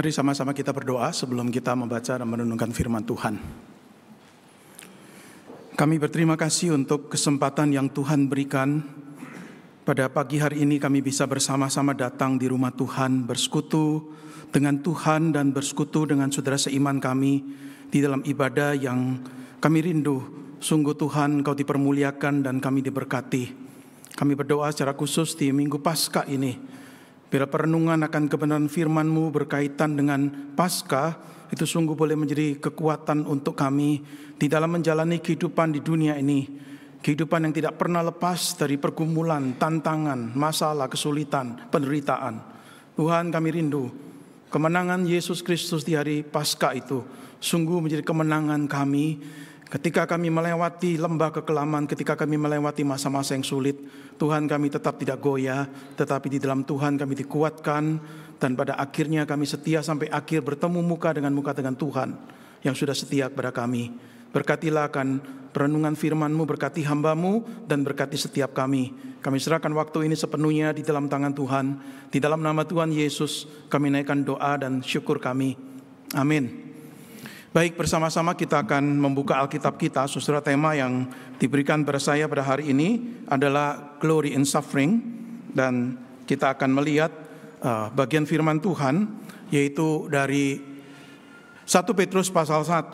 Mari sama-sama kita berdoa sebelum kita membaca dan merenungkan firman Tuhan. Kami berterima kasih untuk kesempatan yang Tuhan berikan. Pada pagi hari ini kami bisa bersama-sama datang di rumah Tuhan, bersekutu dengan Tuhan dan bersekutu dengan saudara seiman kami di dalam ibadah yang kami rindu. Sungguh Tuhan, Engkau dipermuliakan dan kami diberkati. Kami berdoa secara khusus di Minggu Paskah ini. Bila perenungan akan kebenaran firman-Mu berkaitan dengan Paskah, itu sungguh boleh menjadi kekuatan untuk kami di dalam menjalani kehidupan di dunia ini. Kehidupan yang tidak pernah lepas dari pergumulan, tantangan, masalah, kesulitan, penderitaan. Tuhan, kami rindu kemenangan Yesus Kristus di hari Paskah itu sungguh menjadi kemenangan kami. Ketika kami melewati lembah kekelaman, ketika kami melewati masa-masa yang sulit, Tuhan kami tetap tidak goyah, tetapi di dalam Tuhan kami dikuatkan, dan pada akhirnya kami setia sampai akhir bertemu muka dengan Tuhan yang sudah setia kepada kami. Berkatilah akan perenungan firman-Mu, berkati hamba-Mu, dan berkati setiap kami. Kami serahkan waktu ini sepenuhnya di dalam tangan Tuhan. Di dalam nama Tuhan Yesus kami naikkan doa dan syukur kami. Amin. Baik, bersama-sama kita akan membuka Alkitab kita. Saudara, tema yang diberikan pada saya pada hari ini adalah Glory in Suffering. Dan kita akan melihat bagian firman Tuhan, yaitu dari 1 Petrus pasal 1.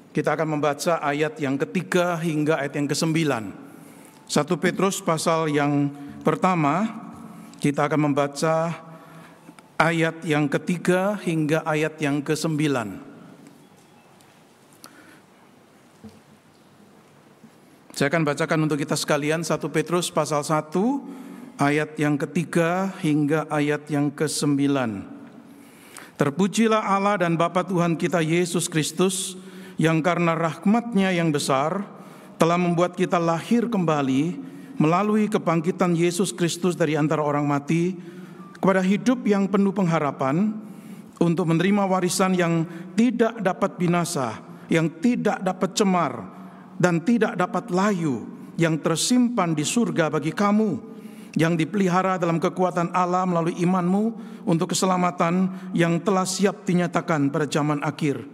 Kita akan membaca ayat yang ketiga hingga ayat yang ke-9. 1 Petrus pasal yang pertama, kita akan membaca ayat yang ketiga hingga ayat yang ke-9. Saya akan bacakan untuk kita sekalian 1 Petrus pasal 1 ayat yang ketiga hingga ayat yang ke-9. Terpujilah Allah dan Bapa Tuhan kita Yesus Kristus, yang karena rahmat-Nya yang besar telah membuat kita lahir kembali melalui kebangkitan Yesus Kristus dari antara orang mati kepada hidup yang penuh pengharapan, untuk menerima warisan yang tidak dapat binasa, yang tidak dapat cemar, dan tidak dapat layu, yang tersimpan di surga bagi kamu, yang dipelihara dalam kekuatan Allah melalui iman-Mu untuk keselamatan yang telah siap dinyatakan pada zaman akhir.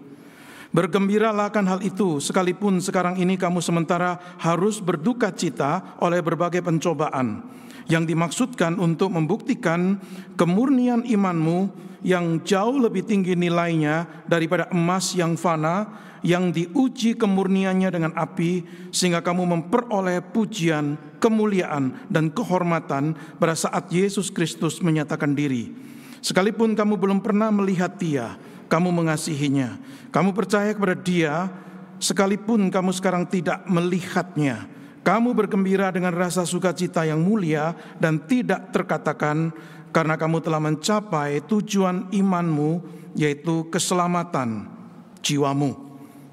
Bergembiralah akan hal itu, sekalipun sekarang ini kamu sementara harus berduka cita oleh berbagai pencobaan, yang dimaksudkan untuk membuktikan kemurnian iman-Mu yang jauh lebih tinggi nilainya daripada emas yang fana, yang diuji kemurniannya dengan api, sehingga kamu memperoleh pujian, kemuliaan, dan kehormatan pada saat Yesus Kristus menyatakan diri. Sekalipun kamu belum pernah melihat Dia, kamu mengasihinya. Kamu percaya kepada Dia, sekalipun kamu sekarang tidak melihatnya. Kamu bergembira dengan rasa sukacita yang mulia dan tidak terkatakan, karena kamu telah mencapai tujuan imanmu, yaitu keselamatan jiwamu.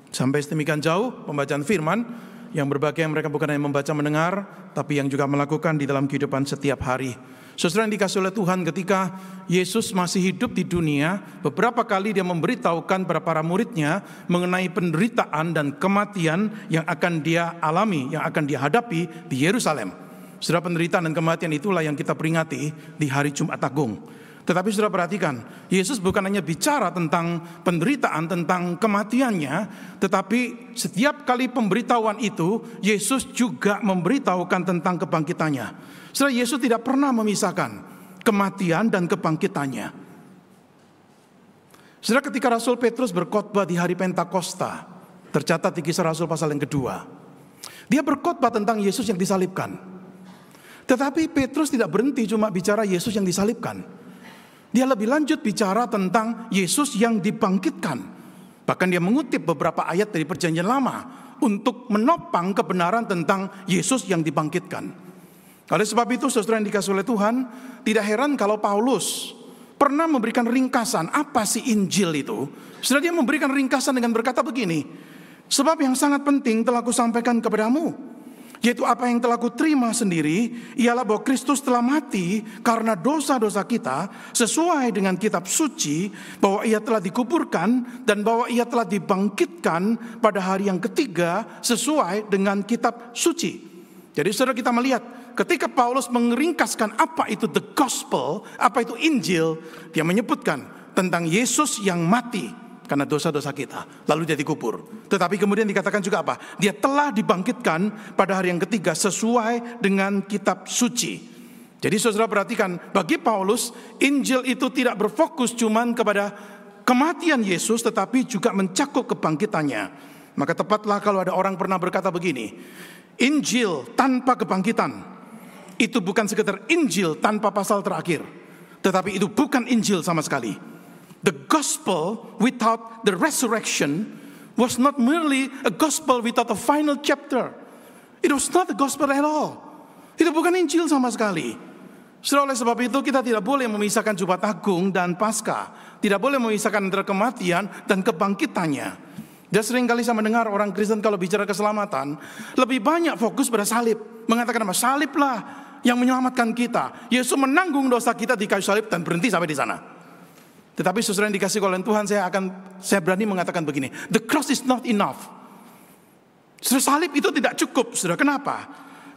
Sampai sedemikian jauh pembacaan firman yang berbagai mereka bukan hanya membaca mendengar, tapi yang juga melakukan di dalam kehidupan setiap hari. Saudara yang dikasihi oleh Tuhan, ketika Yesus masih hidup di dunia, beberapa kali Dia memberitahukan kepada para muridnya mengenai penderitaan dan kematian yang akan Dia alami, yang akan Dia hadapi di Yerusalem. Saudara, penderitaan dan kematian itulah yang kita peringati di hari Jumat Agung. Tetapi saudara perhatikan, Yesus bukan hanya bicara tentang penderitaan, tentang kematiannya, tetapi setiap kali pemberitahuan itu, Yesus juga memberitahukan tentang kebangkitannya. Saudara, Yesus tidak pernah memisahkan kematian dan kebangkitannya. Saudara, ketika Rasul Petrus berkhotbah di hari Pentakosta, tercatat di Kisah Rasul pasal yang kedua, dia berkhotbah tentang Yesus yang disalibkan. Tetapi Petrus tidak berhenti cuma bicara Yesus yang disalibkan. Dia lebih lanjut bicara tentang Yesus yang dibangkitkan. Bahkan dia mengutip beberapa ayat dari Perjanjian Lama untuk menopang kebenaran tentang Yesus yang dibangkitkan. Oleh sebab itu, saudara yang dikasihi oleh Tuhan, tidak heran kalau Paulus pernah memberikan ringkasan apa sih Injil itu. Saudara, dia memberikan ringkasan dengan berkata begini, sebab yang sangat penting telah kusampaikan kepadamu, yaitu apa yang telah kuterima sendiri, ialah bahwa Kristus telah mati karena dosa-dosa kita sesuai dengan kitab suci, bahwa Ia telah dikuburkan dan bahwa Ia telah dibangkitkan pada hari yang ketiga sesuai dengan kitab suci. Jadi saudara, kita melihat ketika Paulus mengeringkaskan apa itu the gospel, apa itu Injil, dia menyebutkan tentang Yesus yang mati karena dosa-dosa kita, lalu dia dikubur. Tetapi kemudian dikatakan juga apa? Dia telah dibangkitkan pada hari yang ketiga sesuai dengan kitab suci. Jadi saudara perhatikan, bagi Paulus, Injil itu tidak berfokus cuman kepada kematian Yesus, tetapi juga mencakup kebangkitannya. Maka tepatlah kalau ada orang pernah berkata begini, Injil tanpa kebangkitan itu bukan sekedar Injil tanpa pasal terakhir, tetapi itu bukan Injil sama sekali. The gospel without the resurrection was not merely a gospel without a final chapter. It was not the gospel at all. Itu bukan Injil sama sekali. Oleh sebab itu kita tidak boleh memisahkan Jumat Agung dan Paskah. Tidak boleh memisahkan antara kematian dan kebangkitannya. Dan seringkali saya mendengar orang Kristen kalau bicara keselamatan lebih banyak fokus pada salib. Mengatakan apa? Saliblah yang menyelamatkan kita. Yesus menanggung dosa kita di kayu salib dan berhenti sampai di sana. Tetapi saudara yang dikasih oleh Tuhan, saya berani mengatakan begini, the cross is not enough. Salib itu tidak cukup, saudara. Kenapa?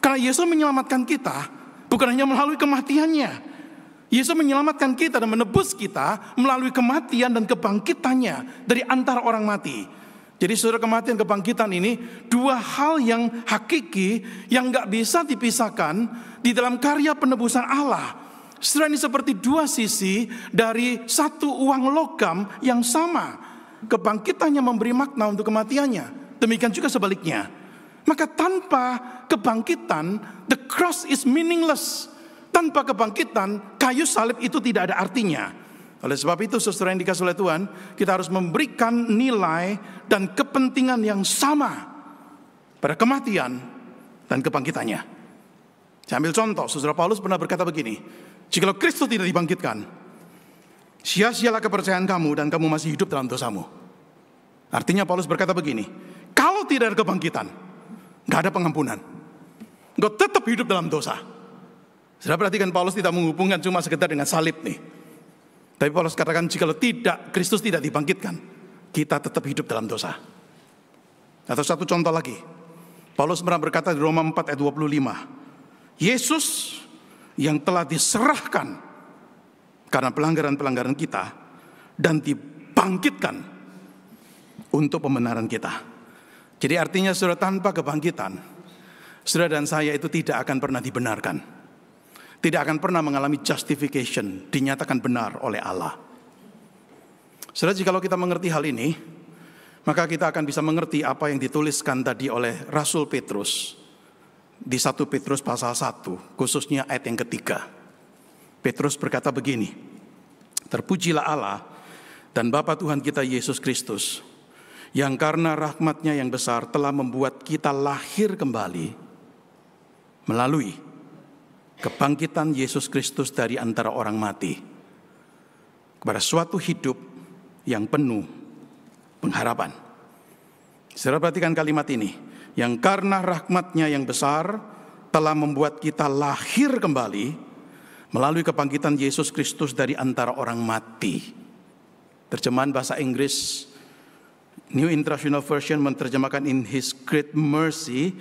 Karena Yesus menyelamatkan kita bukan hanya melalui kematiannya. Yesus menyelamatkan kita dan menebus kita melalui kematian dan kebangkitannya dari antara orang mati. Jadi saudara, kematian kebangkitan ini dua hal yang hakiki yang gak bisa dipisahkan di dalam karya penebusan Allah. Saudara, ini seperti dua sisi dari satu uang logam yang sama. Kebangkitannya memberi makna untuk kematiannya. Demikian juga sebaliknya. Maka tanpa kebangkitan, the cross is meaningless. Tanpa kebangkitan, kayu salib itu tidak ada artinya. Oleh sebab itu, saudara yang dikasih oleh Tuhan, kita harus memberikan nilai dan kepentingan yang sama pada kematian dan kebangkitannya. Saya ambil contoh, saudara Paulus pernah berkata begini, jikalau Kristus tidak dibangkitkan, sia-sialah kepercayaan kamu dan kamu masih hidup dalam dosamu. Artinya Paulus berkata begini, kalau tidak ada kebangkitan, gak ada pengampunan. Engkau tetap hidup dalam dosa. Saudara perhatikan, Paulus tidak menghubungkan cuma sekedar dengan salib nih. Tapi Paulus katakan, jikalau tidak, Kristus tidak dibangkitkan, kita tetap hidup dalam dosa. Atau satu contoh lagi, Paulus pernah berkata di Roma 4 ayat 25, Yesus yang telah diserahkan karena pelanggaran-pelanggaran kita dan dibangkitkan untuk pembenaran kita. Jadi artinya saudara, tanpa kebangkitan, saudara dan saya itu tidak akan pernah dibenarkan. Tidak akan pernah mengalami justification, dinyatakan benar oleh Allah. Saudara, jikalau kita mengerti hal ini, maka kita akan bisa mengerti apa yang dituliskan tadi oleh Rasul Petrus di 1 Petrus pasal 1, khususnya ayat yang ketiga. Petrus berkata begini, terpujilah Allah dan Bapa Tuhan kita Yesus Kristus, yang karena rahmat-Nya yang besar telah membuat kita lahir kembali melalui kebangkitan Yesus Kristus dari antara orang mati kepada suatu hidup yang penuh pengharapan. Saudara perhatikan kalimat ini, yang karena rahmat-Nya yang besar telah membuat kita lahir kembali melalui kebangkitan Yesus Kristus dari antara orang mati. Terjemahan bahasa Inggris New International Version menerjemahkan, in His great mercy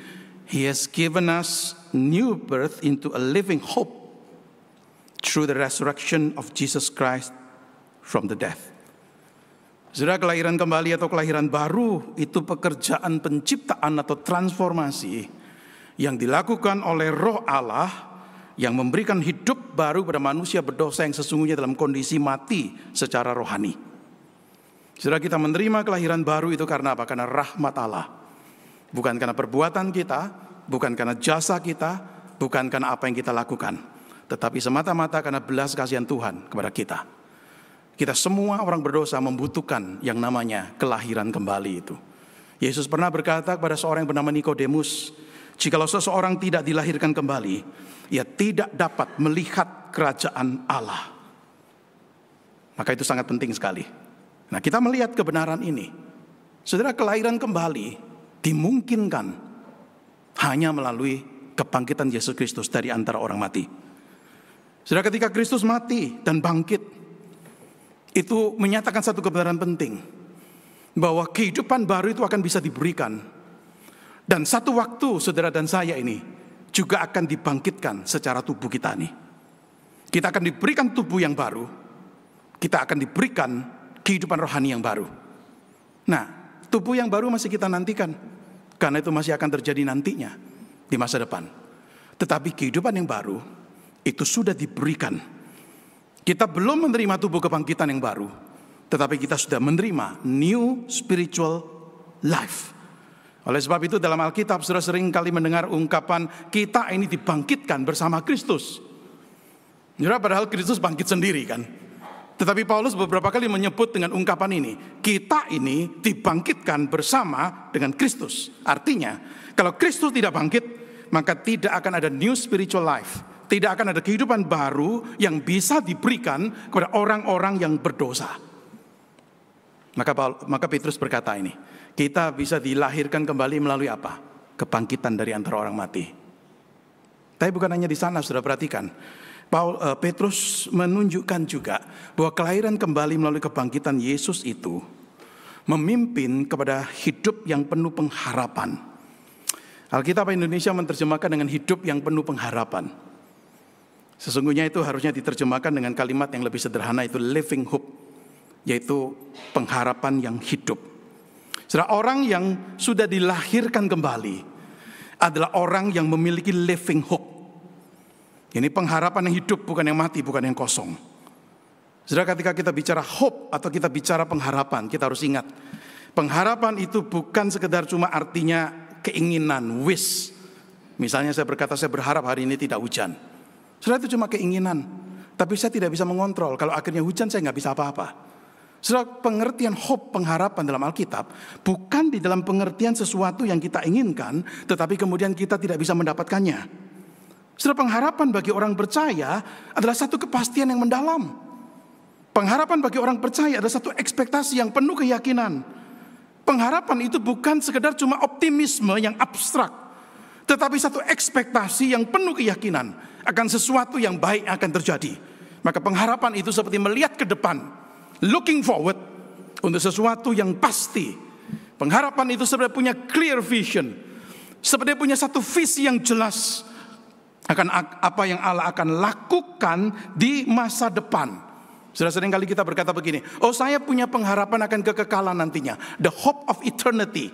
He has given us new birth into a living hope through the resurrection of Jesus Christ from the death. Saudara, kelahiran kembali atau kelahiran baru itu pekerjaan penciptaan atau transformasi yang dilakukan oleh Roh Allah yang memberikan hidup baru pada manusia berdosa yang sesungguhnya dalam kondisi mati secara rohani. Saudara, kita menerima kelahiran baru itu karena apa? Karena rahmat Allah. Bukan karena perbuatan kita, bukan karena jasa kita, bukan karena apa yang kita lakukan, tetapi semata-mata karena belas kasihan Tuhan kepada kita. Kita semua orang berdosa membutuhkan yang namanya kelahiran kembali itu. Yesus pernah berkata kepada seorang yang bernama Nikodemus, jikalau seseorang tidak dilahirkan kembali, ia tidak dapat melihat kerajaan Allah. Maka itu sangat penting sekali. Nah, kita melihat kebenaran ini. Saudara, kelahiran kembali dimungkinkan hanya melalui kebangkitan Yesus Kristus dari antara orang mati. Saudara, ketika Kristus mati dan bangkit, itu menyatakan satu kebenaran penting, bahwa kehidupan baru itu akan bisa diberikan. Dan satu waktu saudara dan saya ini juga akan dibangkitkan secara tubuh kita nih. Kita akan diberikan tubuh yang baru, kita akan diberikan kehidupan rohani yang baru. Nah, tubuh yang baru masih kita nantikan, karena itu masih akan terjadi nantinya di masa depan. Tetapi kehidupan yang baru itu sudah diberikan. Kita belum menerima tubuh kebangkitan yang baru, tetapi kita sudah menerima new spiritual life. Oleh sebab itu dalam Alkitab sudah sering kali mendengar ungkapan kita ini dibangkitkan bersama Kristus. Padahal Kristus bangkit sendiri kan. Tetapi Paulus beberapa kali menyebut dengan ungkapan ini, kita ini dibangkitkan bersama dengan Kristus. Artinya kalau Kristus tidak bangkit, maka tidak akan ada new spiritual life. Tidak akan ada kehidupan baru yang bisa diberikan kepada orang-orang yang berdosa. Maka Petrus berkata ini, kita bisa dilahirkan kembali melalui apa? Kebangkitan dari antara orang mati. Tapi bukan hanya di sana, sudah perhatikan. Petrus menunjukkan juga bahwa kelahiran kembali melalui kebangkitan Yesus itu memimpin kepada hidup yang penuh pengharapan. Alkitab Indonesia menerjemahkan dengan hidup yang penuh pengharapan. Sesungguhnya itu harusnya diterjemahkan dengan kalimat yang lebih sederhana, itu living hope, yaitu pengharapan yang hidup. Saudara, orang yang sudah dilahirkan kembali adalah orang yang memiliki living hope. Ini pengharapan yang hidup, bukan yang mati, bukan yang kosong. Saudara, ketika kita bicara hope atau kita bicara pengharapan, kita harus ingat, pengharapan itu bukan sekedar cuma artinya keinginan, wish. Misalnya saya berkata, saya berharap hari ini tidak hujan. Saudara, itu cuma keinginan, tapi saya tidak bisa mengontrol. Kalau akhirnya hujan, saya nggak bisa apa-apa. Saudara, pengertian hope, pengharapan dalam Alkitab bukan di dalam pengertian sesuatu yang kita inginkan, tetapi kemudian kita tidak bisa mendapatkannya. Saudara, pengharapan bagi orang percaya adalah satu kepastian yang mendalam. Pengharapan bagi orang percaya adalah satu ekspektasi yang penuh keyakinan. Pengharapan itu bukan sekedar cuma optimisme yang abstrak, tetapi satu ekspektasi yang penuh keyakinan akan sesuatu yang baik akan terjadi. Maka pengharapan itu seperti melihat ke depan, looking forward untuk sesuatu yang pasti. Pengharapan itu sebenarnya punya clear vision, sebenarnya punya satu visi yang jelas akan apa yang Allah akan lakukan di masa depan. Sudah sering kali kita berkata begini, oh saya punya pengharapan akan kekekalan nantinya, the hope of eternity.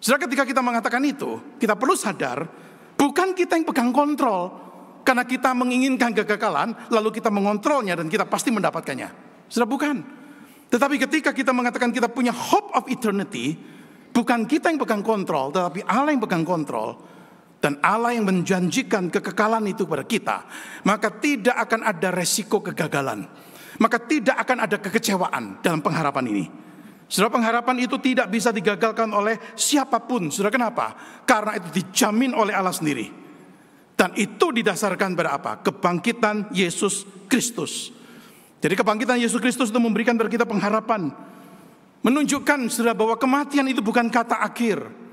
Sudah, ketika kita mengatakan itu, kita perlu sadar, bukan kita yang pegang kontrol, karena kita menginginkan kekekalan, lalu kita mengontrolnya dan kita pasti mendapatkannya. Sudah, bukan. Tetapi ketika kita mengatakan kita punya hope of eternity, bukan kita yang pegang kontrol, tetapi Allah yang pegang kontrol. Dan Allah yang menjanjikan kekekalan itu kepada kita, maka tidak akan ada resiko kegagalan. Maka tidak akan ada kekecewaan dalam pengharapan ini. Saudara, pengharapan itu tidak bisa digagalkan oleh siapapun. Saudara, kenapa? Karena itu dijamin oleh Allah sendiri. Dan itu didasarkan pada apa? Kebangkitan Yesus Kristus. Jadi kebangkitan Yesus Kristus itu memberikan kepada kita pengharapan. Menunjukkan saudara bahwa kematian itu bukan kata akhir.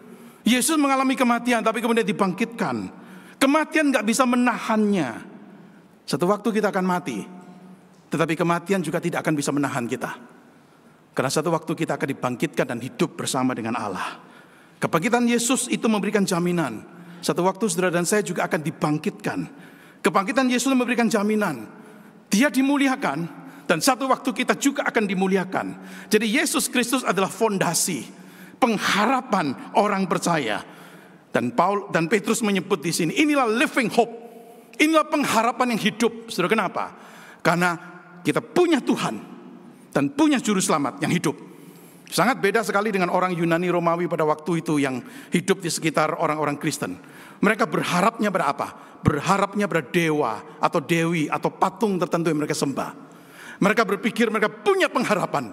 Yesus mengalami kematian tapi kemudian dibangkitkan. Kematian gak bisa menahannya. Satu waktu kita akan mati. Tetapi kematian juga tidak akan bisa menahan kita. Karena satu waktu kita akan dibangkitkan dan hidup bersama dengan Allah. Kebangkitan Yesus itu memberikan jaminan. Satu waktu saudara dan saya juga akan dibangkitkan. Kebangkitan Yesus memberikan jaminan. Dia dimuliakan dan satu waktu kita juga akan dimuliakan. Jadi Yesus Kristus adalah fondasi, pengharapan orang percaya. Dan Petrus menyebut di sini, inilah living hope. Inilah pengharapan yang hidup. Saudara, kenapa? Karena kita punya Tuhan dan punya juru selamat yang hidup. Sangat beda sekali dengan orang Yunani Romawi pada waktu itu yang hidup di sekitar orang-orang Kristen. Mereka berharapnya pada apa? Berharapnya pada dewa atau dewi atau patung tertentu yang mereka sembah. Mereka berpikir mereka punya pengharapan.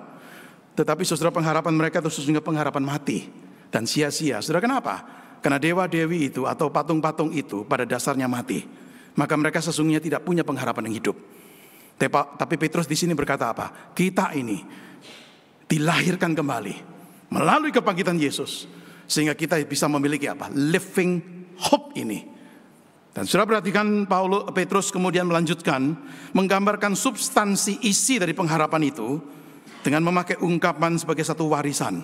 Tetapi saudara, pengharapan mereka itu sesungguhnya pengharapan mati dan sia-sia. Saudara, kenapa? Karena dewa-dewi itu atau patung-patung itu pada dasarnya mati. Maka mereka sesungguhnya tidak punya pengharapan yang hidup. Tapi Petrus di sini berkata apa? Kita ini dilahirkan kembali melalui kebangkitan Yesus, sehingga kita bisa memiliki apa? Living hope ini. Dan sudah perhatikan Petrus kemudian melanjutkan menggambarkan substansi isi dari pengharapan itu dengan memakai ungkapan sebagai satu warisan.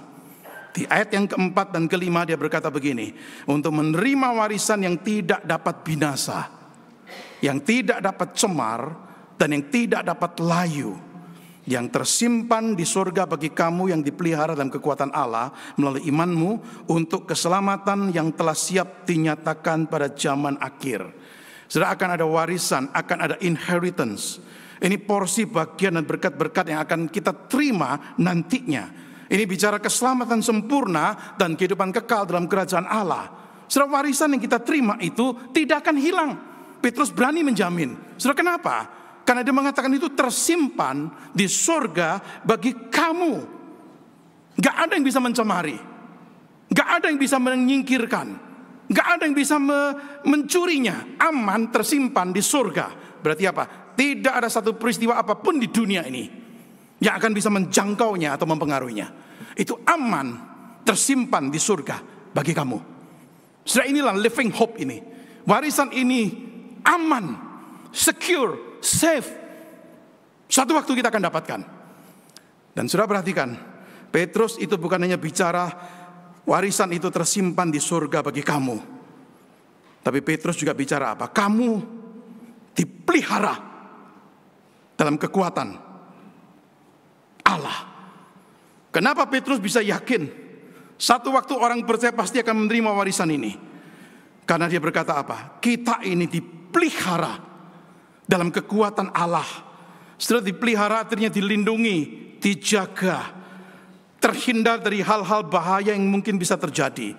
Di ayat yang keempat dan kelima dia berkata begini, untuk menerima warisan yang tidak dapat binasa, yang tidak dapat cemar, dan yang tidak dapat layu, yang tersimpan di surga bagi kamu yang dipelihara dalam kekuatan Allah melalui imanmu untuk keselamatan yang telah siap dinyatakan pada zaman akhir. Saudara, akan ada warisan, akan ada inheritance. Ini porsi bagian dan berkat-berkat yang akan kita terima nantinya. Ini bicara keselamatan sempurna dan kehidupan kekal dalam kerajaan Allah. Saudara, warisan yang kita terima itu tidak akan hilang. Petrus berani menjamin. Saudara, kenapa? Karena dia mengatakan itu tersimpan di surga bagi kamu. Gak ada yang bisa mencemari. Gak ada yang bisa menyingkirkan. Gak ada yang bisa mencurinya. Aman, tersimpan di surga. Berarti apa? Tidak ada satu peristiwa apapun di dunia ini yang akan bisa menjangkaunya atau mempengaruhinya. Itu aman, tersimpan di surga bagi kamu. Saudara, inilah living hope ini. Warisan ini aman, secure, safe. Suatu waktu kita akan dapatkan. Dan saudara perhatikan, Petrus itu bukan hanya bicara warisan itu tersimpan di surga bagi kamu. Tapi Petrus juga bicara apa? Kamu dipelihara dalam kekuatan Allah. Kenapa Petrus bisa yakin? Satu waktu orang percaya pasti akan menerima warisan ini. Karena dia berkata apa? Kita ini dipelihara dalam kekuatan Allah. Setelah dipelihara artinya dilindungi, dijaga, terhindar dari hal-hal bahaya yang mungkin bisa terjadi.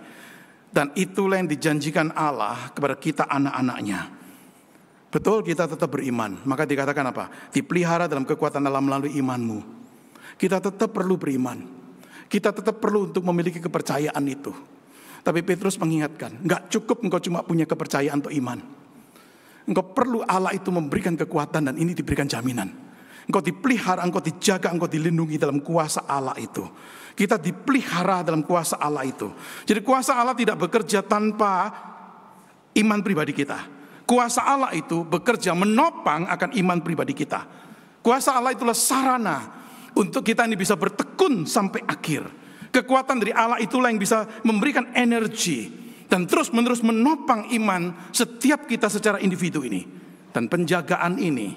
Dan itulah yang dijanjikan Allah kepada kita anak-anaknya. Betul, kita tetap beriman. Maka dikatakan apa? Dipelihara dalam kekuatan Allah melalui imanmu. Kita tetap perlu beriman. Kita tetap perlu untuk memiliki kepercayaan itu. Tapi Petrus mengingatkan, gak cukup engkau cuma punya kepercayaan atau iman. Engkau perlu Allah itu memberikan kekuatan, dan ini diberikan jaminan. Engkau dipelihara, engkau dijaga, engkau dilindungi dalam kuasa Allah itu. Kita dipelihara dalam kuasa Allah itu. Jadi kuasa Allah tidak bekerja tanpa iman pribadi kita. Kuasa Allah itu bekerja menopang akan iman pribadi kita. Kuasa Allah itulah sarana untuk kita ini bisa bertekun sampai akhir. Kekuatan dari Allah itulah yang bisa memberikan energi dan terus-menerus menopang iman setiap kita secara individu ini. Dan penjagaan ini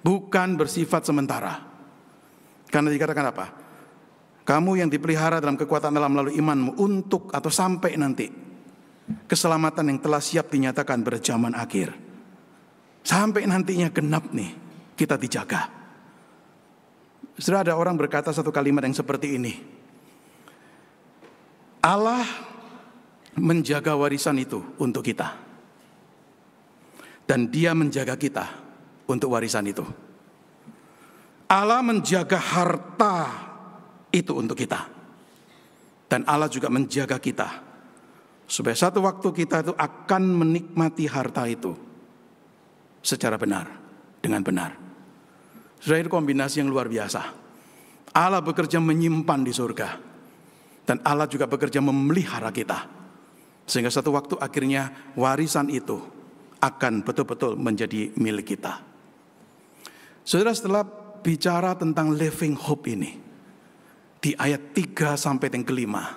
bukan bersifat sementara. Karena dikatakan apa? Kamu yang dipelihara dalam kekuatan Allah melalui imanmu untuk atau sampai nanti keselamatan yang telah siap dinyatakan pada zaman akhir. Sampai nantinya genap nih, kita dijaga. Sudah ada orang berkata satu kalimat yang seperti ini. Allah menjaga warisan itu untuk kita. Dan Dia menjaga kita untuk warisan itu. Allah menjaga harta itu untuk kita. Dan Allah juga menjaga kita. Supaya satu waktu kita itu akan menikmati harta itu secara benar, dengan benar. Sudah, itu kombinasi yang luar biasa. Allah bekerja menyimpan di surga. Dan Allah juga bekerja memelihara kita. Sehingga satu waktu akhirnya warisan itu akan betul-betul menjadi milik kita. Saudara, setelah bicara tentang living hope ini, di ayat 3 sampai yang kelima,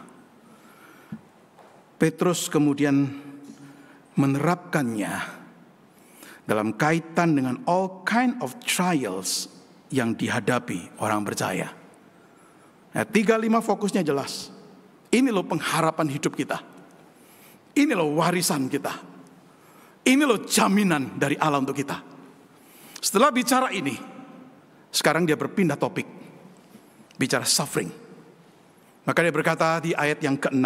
Petrus kemudian menerapkannya dalam kaitan dengan all kind of trials yang dihadapi orang percaya. Nah, 3-5 fokusnya jelas. Ini loh pengharapan hidup kita. Ini loh warisan kita. Ini loh jaminan dari Allah untuk kita. Setelah bicara ini, sekarang dia berpindah topik. Bicara suffering. Maka dia berkata di ayat yang ke-6,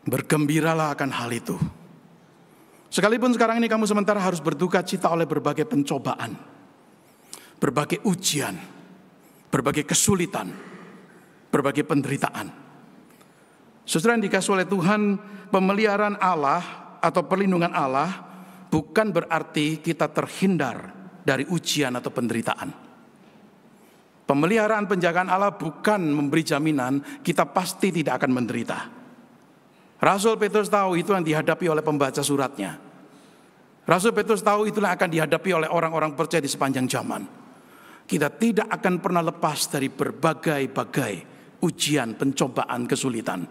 bergembiralah akan hal itu. Sekalipun sekarang ini kamu sementara harus berduka cita oleh berbagai pencobaan, berbagai ujian, berbagai kesulitan, berbagai penderitaan. Saudara yang dikasih oleh Tuhan, pemeliharaan Allah atau perlindungan Allah bukan berarti kita terhindar dari ujian atau penderitaan. Pemeliharaan penjagaan Allah bukan memberi jaminan kita pasti tidak akan menderita. Rasul Petrus tahu itu yang dihadapi oleh pembaca suratnya. Rasul Petrus tahu itulah yang akan dihadapi oleh orang-orang percaya di sepanjang zaman. Kita tidak akan pernah lepas dari berbagai-bagai ujian, pencobaan, kesulitan.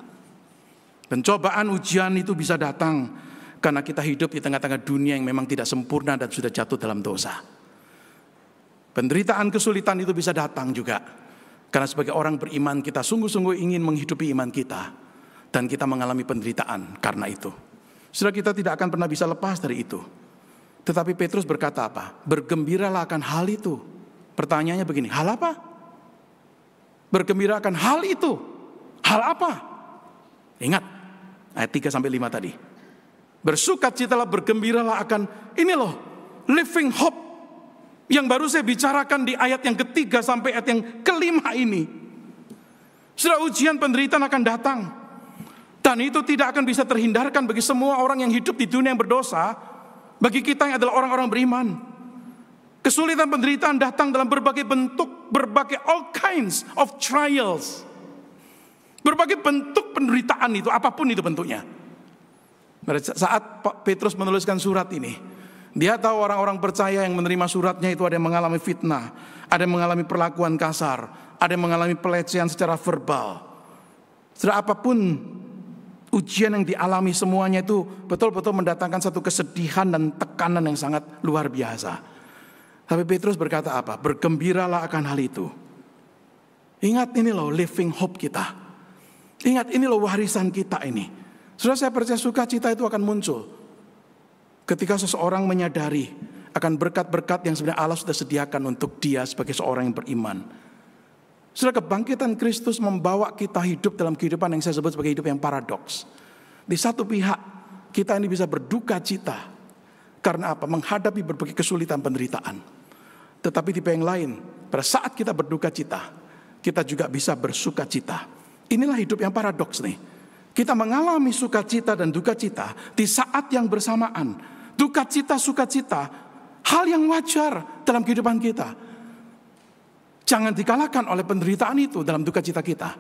Pencobaan, ujian itu bisa datang karena kita hidup di tengah-tengah dunia yang memang tidak sempurna dan sudah jatuh dalam dosa. Penderitaan, kesulitan itu bisa datang juga. Karena sebagai orang beriman kita sungguh-sungguh ingin menghidupi iman kita. Dan kita mengalami penderitaan karena itu. Saudara, kita tidak akan pernah bisa lepas dari itu. Tetapi Petrus berkata apa? Bergembiralah akan hal itu. Pertanyaannya begini, hal apa? Bergembira akan hal itu. Hal apa? Ingat, ayat 3-5 tadi. Bersukacitalah, bergembiralah akan, ini loh, living hope. Yang baru saya bicarakan di ayat yang ketiga sampai ayat yang kelima ini. Saudara, ujian penderitaan akan datang. Dan itu tidak akan bisa terhindarkan bagi semua orang yang hidup di dunia yang berdosa. Bagi kita yang adalah orang-orang beriman. Kesulitan penderitaan datang dalam berbagai bentuk, berbagai all kinds of trials. Berbagai bentuk penderitaan itu, apapun itu bentuknya. Saat Petrus menuliskan surat ini, dia tahu orang-orang percaya yang menerima suratnya itu ada yang mengalami fitnah, ada yang mengalami perlakuan kasar, ada yang mengalami pelecehan secara verbal. Setelah apapun ujian yang dialami, semuanya itu betul-betul mendatangkan satu kesedihan dan tekanan yang sangat luar biasa. Tapi Petrus berkata apa? Bergembiralah akan hal itu. Ingat, ini loh living hope kita. Ingat, ini loh warisan kita ini. Saudara, saya percaya sukacita itu akan muncul ketika seseorang menyadari akan berkat-berkat yang sebenarnya Allah sudah sediakan untuk dia sebagai seorang yang beriman. Saudara, kebangkitan Kristus membawa kita hidup dalam kehidupan yang saya sebut sebagai hidup yang paradoks. Di satu pihak, kita ini bisa berduka cita. Karena apa? Menghadapi berbagai kesulitan penderitaan. Tetapi di pihak yang lain, pada saat kita berduka cita, kita juga bisa bersuka cita. Inilah hidup yang paradoks nih. Kita mengalami sukacita dan duka cita di saat yang bersamaan. Duka cita, sukacita, hal yang wajar dalam kehidupan kita. Jangan dikalahkan oleh penderitaan itu dalam duka cita kita.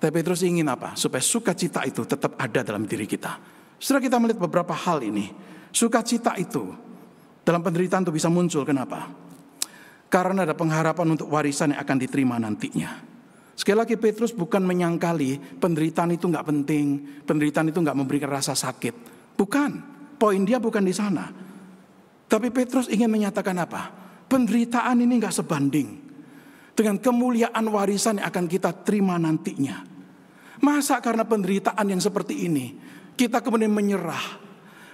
Tapi Petrus ingin apa? Supaya sukacita itu tetap ada dalam diri kita. Setelah kita melihat beberapa hal ini, sukacita itu dalam penderitaan itu bisa muncul. Kenapa? Karena ada pengharapan untuk warisan yang akan diterima nantinya. Sekali lagi, Petrus bukan menyangkali penderitaan itu nggak penting, penderitaan itu nggak memberikan rasa sakit. Bukan, poin dia bukan di sana. Tapi Petrus ingin menyatakan apa? Penderitaan ini nggak sebanding dengan kemuliaan warisan yang akan kita terima nantinya. Masa karena penderitaan yang seperti ini kita kemudian menyerah,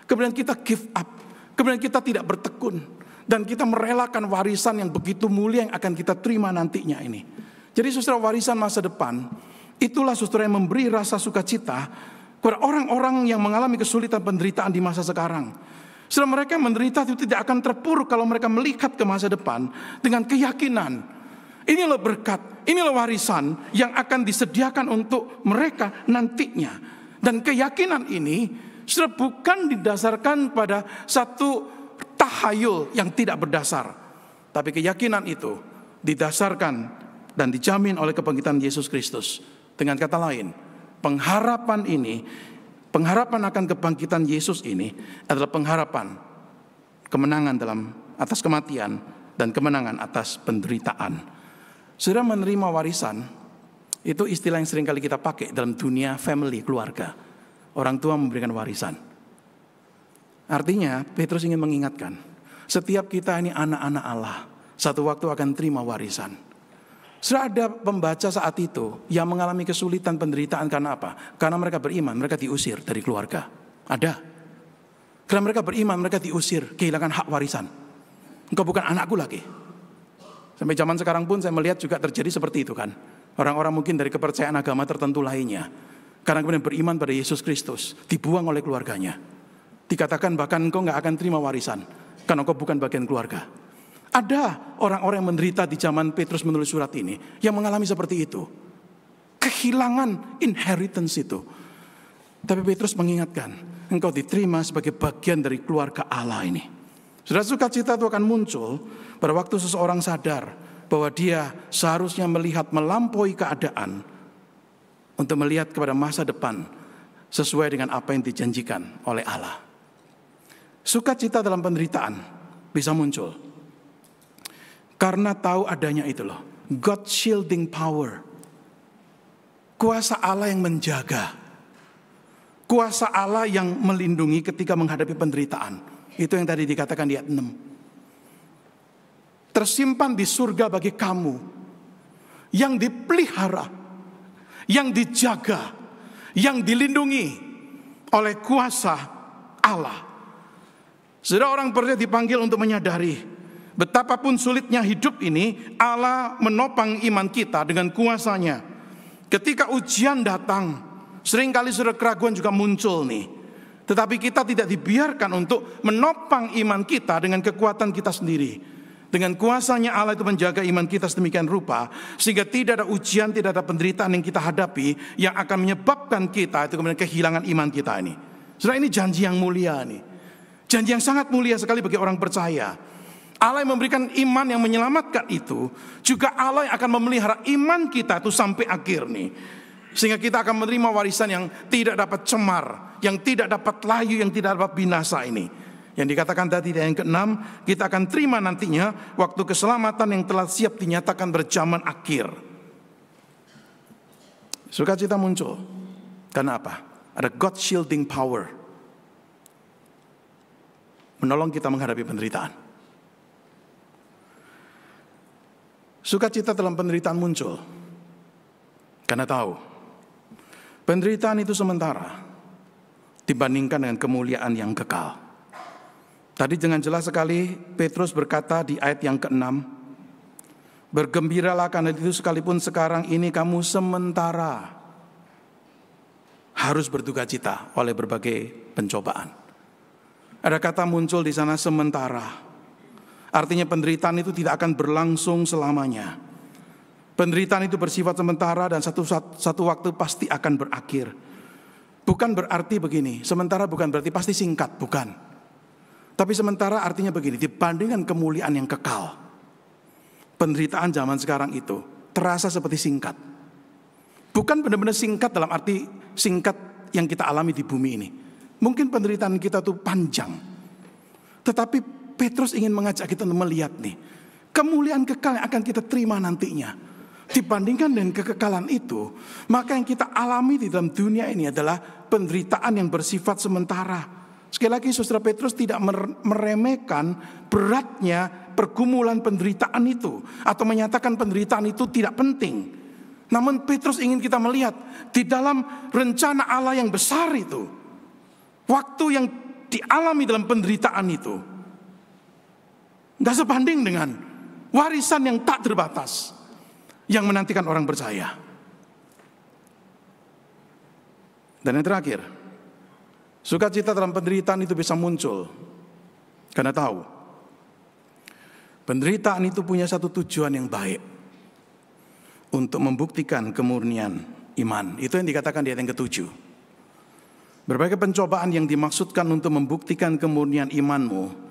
kemudian kita give up, kemudian kita tidak bertekun, dan kita merelakan warisan yang begitu mulia yang akan kita terima nantinya ini. Jadi saudara, warisan masa depan itulah saudara yang memberi rasa sukacita kepada orang-orang yang mengalami kesulitan penderitaan di masa sekarang. Saudara, mereka menderita itu tidak akan terpuruk kalau mereka melihat ke masa depan dengan keyakinan. Inilah berkat, inilah warisan yang akan disediakan untuk mereka nantinya. Dan keyakinan ini saudara bukan didasarkan pada satu tahayul yang tidak berdasar. Tapi keyakinan itu didasarkan dan dijamin oleh kebangkitan Yesus Kristus. Dengan kata lain, pengharapan ini, pengharapan akan kebangkitan Yesus ini adalah pengharapan kemenangan atas kematian dan kemenangan atas penderitaan. Saudara, menerima warisan itu istilah yang sering kali kita pakai dalam dunia family, keluarga. Orang tua memberikan warisan. Artinya Petrus ingin mengingatkan, setiap kita ini anak-anak Allah, satu waktu akan terima warisan. Sudah ada pembaca saat itu yang mengalami kesulitan penderitaan karena apa? Karena mereka beriman, mereka diusir dari keluarga. Ada. Karena mereka beriman, mereka diusir, kehilangan hak warisan. Engkau bukan anakku lagi. Sampai zaman sekarang pun saya melihat juga terjadi seperti itu kan. Orang-orang mungkin dari kepercayaan agama tertentu lainnya, karena kemudian beriman pada Yesus Kristus, dibuang oleh keluarganya. Dikatakan bahkan engkau gak akan terima warisan, karena engkau bukan bagian keluarga. Ada orang-orang yang menderita di zaman Petrus menulis surat ini yang mengalami seperti itu. Kehilangan inheritance itu. Tapi Petrus mengingatkan, engkau diterima sebagai bagian dari keluarga Allah ini. Saudara, sukacita itu akan muncul pada waktu seseorang sadar bahwa dia seharusnya melihat melampaui keadaan untuk melihat kepada masa depan sesuai dengan apa yang dijanjikan oleh Allah. Sukacita dalam penderitaan bisa muncul karena tahu adanya itu loh, God shielding power. Kuasa Allah yang menjaga. Kuasa Allah yang melindungi ketika menghadapi penderitaan. Itu yang tadi dikatakan di ayat 6. tersimpan di surga bagi kamu, yang dipelihara, yang dijaga, yang dilindungi oleh kuasa Allah. Saudara, orang percaya dipanggil untuk menyadari betapapun sulitnya hidup ini, Allah menopang iman kita dengan kuasanya. Ketika ujian datang, seringkali saudara keraguan juga muncul nih. Tetapi kita tidak dibiarkan untuk menopang iman kita dengan kekuatan kita sendiri. Dengan kuasanya Allah itu menjaga iman kita sedemikian rupa, sehingga tidak ada ujian, tidak ada penderitaan yang kita hadapi yang akan menyebabkan kita itu kemudian kehilangan iman kita ini. Saudara, ini janji yang mulia nih. Janji yang sangat mulia sekali bagi orang percaya. Allah yang memberikan iman yang menyelamatkan itu, juga Allah yang akan memelihara iman kita itu sampai akhir nih. Sehingga kita akan menerima warisan yang tidak dapat cemar, yang tidak dapat layu, yang tidak dapat binasa ini. Yang dikatakan tadi di ayat yang ke-6, kita akan terima nantinya waktu keselamatan yang telah siap dinyatakan berzaman akhir. Sukacita muncul. Karena apa? Ada God shielding power, menolong kita menghadapi penderitaan. Sukacita dalam penderitaan muncul karena tahu penderitaan itu sementara dibandingkan dengan kemuliaan yang kekal. Tadi dengan jelas sekali Petrus berkata di ayat yang ke-6, bergembiralah karena itu sekalipun sekarang ini kamu sementara harus berduka cita oleh berbagai pencobaan. Ada kata muncul di sana sementara. Artinya penderitaan itu tidak akan berlangsung selamanya. Penderitaan itu bersifat sementara dan satu waktu pasti akan berakhir. Bukan berarti begini, sementara bukan berarti pasti singkat, bukan. Tapi sementara artinya begini, dibandingkan kemuliaan yang kekal, penderitaan zaman sekarang itu terasa seperti singkat. Bukan benar-benar singkat dalam arti singkat yang kita alami di bumi ini. Mungkin penderitaan kita itu panjang. Tetapi Petrus ingin mengajak kita untuk melihat nih, kemuliaan kekal yang akan kita terima nantinya. Dibandingkan dengan kekekalan itu, maka yang kita alami di dalam dunia ini adalah penderitaan yang bersifat sementara. Sekali lagi saudara, Petrus tidak meremehkan beratnya pergumulan penderitaan itu atau menyatakan penderitaan itu tidak penting. Namun Petrus ingin kita melihat di dalam rencana Allah yang besar itu, waktu yang dialami dalam penderitaan itu gak sebanding dengan warisan yang tak terbatas yang menantikan orang percaya. Dan yang terakhir, sukacita dalam penderitaan itu bisa muncul karena tahu penderitaan itu punya satu tujuan yang baik, untuk membuktikan kemurnian iman. Itu yang dikatakan di ayat yang ke-7. Berbagai pencobaan yang dimaksudkan untuk membuktikan kemurnian imanmu,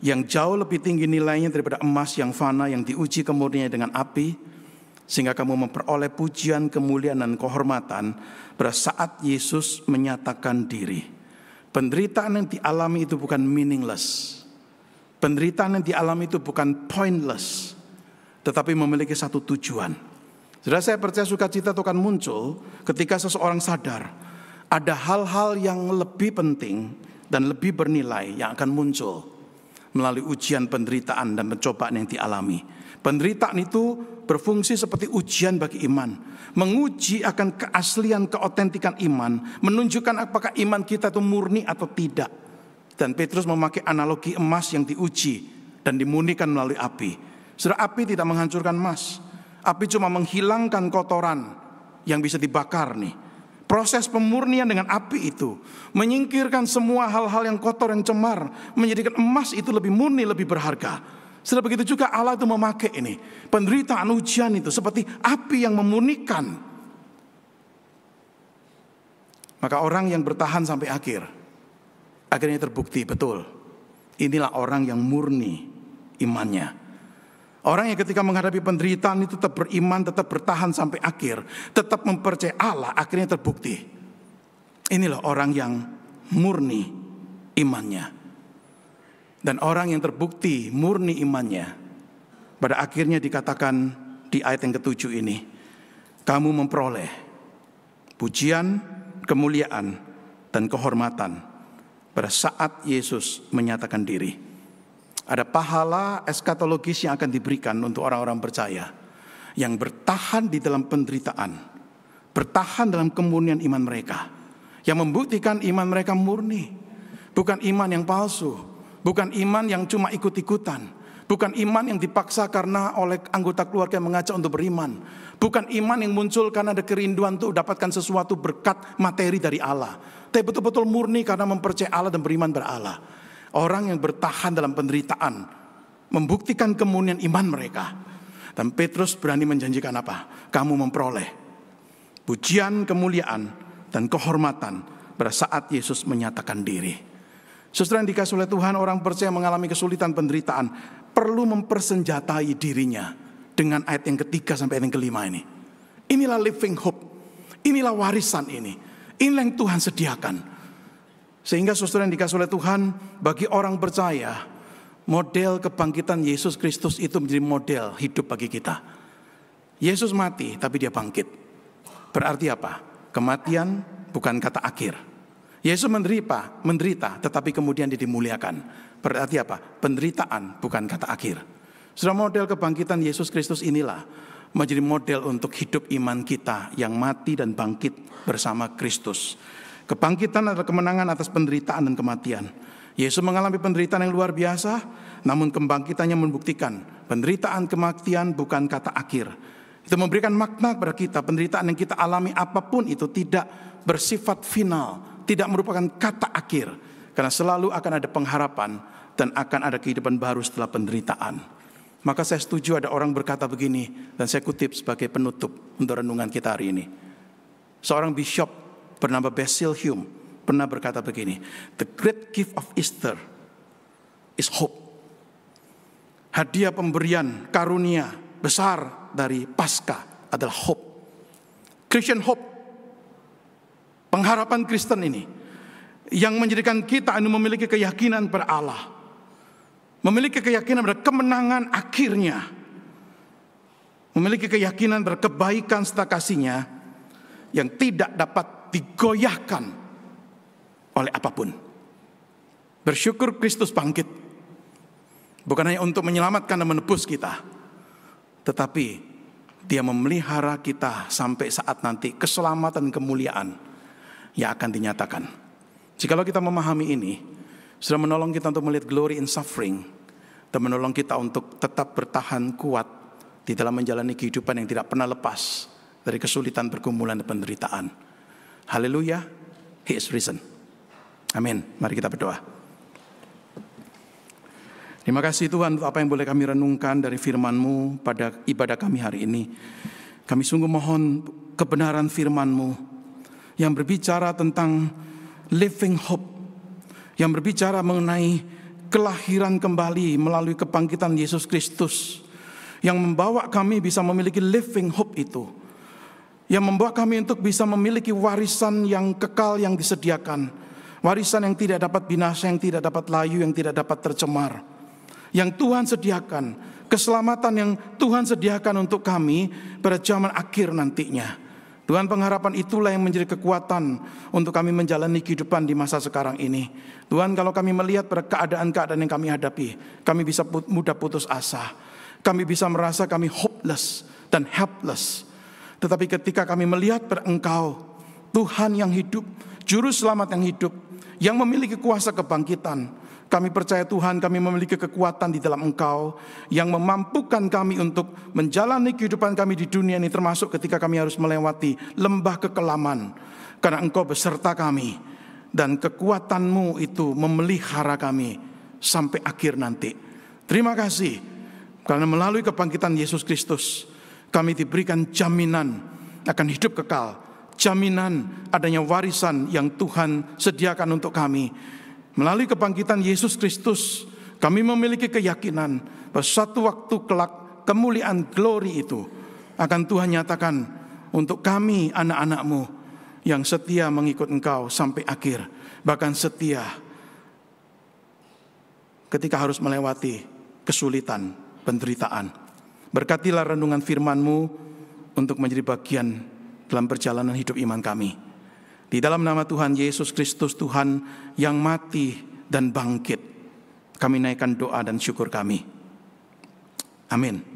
yang jauh lebih tinggi nilainya daripada emas yang fana, yang diuji kemurniannya dengan api, sehingga kamu memperoleh pujian, kemuliaan, dan kehormatan pada saat Yesus menyatakan diri. Penderitaan yang dialami itu bukan meaningless. Penderitaan yang dialami itu bukan pointless, tetapi memiliki satu tujuan. Saudara, saya percaya sukacita itu akan muncul ketika seseorang sadar ada hal-hal yang lebih penting dan lebih bernilai yang akan muncul melalui ujian, penderitaan, dan pencobaan yang dialami. Penderitaan itu berfungsi seperti ujian bagi iman, menguji akan keaslian, keotentikan iman, menunjukkan apakah iman kita itu murni atau tidak. Dan Petrus memakai analogi emas yang diuji dan dimurnikan melalui api. Saudara, api tidak menghancurkan emas, api cuma menghilangkan kotoran yang bisa dibakar nih. Proses pemurnian dengan api itu menyingkirkan semua hal-hal yang kotor, yang cemar, menjadikan emas itu lebih murni, lebih berharga. Setelah begitu juga Allah itu memakai ini penderitaan, ujian itu seperti api yang memurnikan. Maka orang yang bertahan sampai akhir, akhirnya terbukti betul, inilah orang yang murni imannya. Orang yang ketika menghadapi penderitaan itu tetap beriman, tetap bertahan sampai akhir, tetap mempercayai Allah, akhirnya terbukti. Inilah orang yang murni imannya. Dan orang yang terbukti murni imannya, pada akhirnya dikatakan di ayat yang ke-7 ini, kamu memperoleh pujian, kemuliaan, dan kehormatan pada saat Yesus menyatakan diri. Ada pahala eskatologis yang akan diberikan untuk orang-orang percaya yang bertahan di dalam penderitaan, bertahan dalam kemurnian iman mereka, yang membuktikan iman mereka murni, bukan iman yang palsu, bukan iman yang cuma ikut-ikutan, bukan iman yang dipaksa karena oleh anggota keluarga yang mengajak untuk beriman, bukan iman yang muncul karena ada kerinduan untuk dapatkan sesuatu berkat materi dari Allah, tapi betul-betul murni karena mempercayai Allah dan beriman pada Allah. Orang yang bertahan dalam penderitaan membuktikan kemurnian iman mereka. Dan Petrus berani menjanjikan apa? Kamu memperoleh pujian, kemuliaan, dan kehormatan pada saat Yesus menyatakan diri. Saudara yang dikasihi oleh Tuhan, orang percaya mengalami kesulitan, penderitaan, perlu mempersenjatai dirinya dengan ayat yang ketiga sampai ayat yang kelima ini. Inilah living hope, inilah warisan ini, inilah yang Tuhan sediakan. Sehingga saudara yang dikasihi oleh Tuhan, bagi orang percaya, model kebangkitan Yesus Kristus itu menjadi model hidup bagi kita. Yesus mati tapi dia bangkit. Berarti apa? Kematian bukan kata akhir. Yesus menderita tetapi kemudian dia dimuliakan. Berarti apa? Penderitaan bukan kata akhir. Sudah model kebangkitan Yesus Kristus inilah menjadi model untuk hidup iman kita yang mati dan bangkit bersama Kristus. Kebangkitan adalah kemenangan atas penderitaan dan kematian. Yesus mengalami penderitaan yang luar biasa, namun kebangkitannya membuktikan penderitaan kematian bukan kata akhir. Itu memberikan makna kepada kita, penderitaan yang kita alami apapun itu tidak bersifat final, tidak merupakan kata akhir, karena selalu akan ada pengharapan dan akan ada kehidupan baru setelah penderitaan. Maka saya setuju ada orang berkata begini, dan saya kutip sebagai penutup untuk renungan kita hari ini. Seorang bishop bernama Basil Hume pernah berkata begini, the great gift of Easter is hope. Hadiah pemberian karunia besar dari Paskah adalah hope. Christian hope, pengharapan Kristen ini yang menjadikan kita memiliki keyakinan pada Allah, memiliki keyakinan pada kemenangan akhirnya, memiliki keyakinan pada kebaikan serta kasih-Nya yang tidak dapat digoyahkan oleh apapun. Bersyukur Kristus bangkit, bukan hanya untuk menyelamatkan dan menebus kita, tetapi Dia memelihara kita sampai saat nanti keselamatan kemuliaan yang akan dinyatakan. Jikalau kita memahami ini, sudah menolong kita untuk melihat glory in suffering, dan menolong kita untuk tetap bertahan kuat di dalam menjalani kehidupan yang tidak pernah lepas dari kesulitan, pergumulan, dan penderitaan. Haleluya, He is risen. Amin. Mari kita berdoa. Terima kasih Tuhan untuk apa yang boleh kami renungkan dari firman-Mu pada ibadah kami hari ini. Kami sungguh mohon kebenaran firman-Mu yang berbicara tentang living hope, yang berbicara mengenai kelahiran kembali melalui kebangkitan Yesus Kristus, yang membawa kami bisa memiliki living hope itu, yang membawa kami untuk bisa memiliki warisan yang kekal yang disediakan, warisan yang tidak dapat binasa, yang tidak dapat layu, yang tidak dapat tercemar, yang Tuhan sediakan, keselamatan yang Tuhan sediakan untuk kami pada zaman akhir nantinya. Tuhan, pengharapan itulah yang menjadi kekuatan untuk kami menjalani kehidupan di masa sekarang ini. Tuhan, kalau kami melihat pada keadaan-keadaan yang kami hadapi, kami bisa mudah putus asa, kami bisa merasa kami hopeless dan helpless. Tetapi ketika kami melihat pada Engkau, Tuhan yang hidup, Juru Selamat yang hidup, yang memiliki kuasa kebangkitan, kami percaya Tuhan, kami memiliki kekuatan di dalam Engkau yang memampukan kami untuk menjalani kehidupan kami di dunia ini, termasuk ketika kami harus melewati lembah kekelaman, karena Engkau beserta kami dan kekuatan-Mu itu memelihara kami sampai akhir nanti. Terima kasih karena melalui kebangkitan Yesus Kristus kami diberikan jaminan akan hidup kekal, jaminan adanya warisan yang Tuhan sediakan untuk kami. Melalui kebangkitan Yesus Kristus, kami memiliki keyakinan bahwa suatu waktu kelak kemuliaan glory itu akan Tuhan nyatakan untuk kami anak-anak-Mu yang setia mengikut Engkau sampai akhir, bahkan setia ketika harus melewati kesulitan, penderitaan. Berkatilah renungan firman-Mu untuk menjadi bagian dalam perjalanan hidup iman kami. Di dalam nama Tuhan Yesus Kristus, Tuhan yang mati dan bangkit, Kami naikkan doa dan syukur kami. Amin.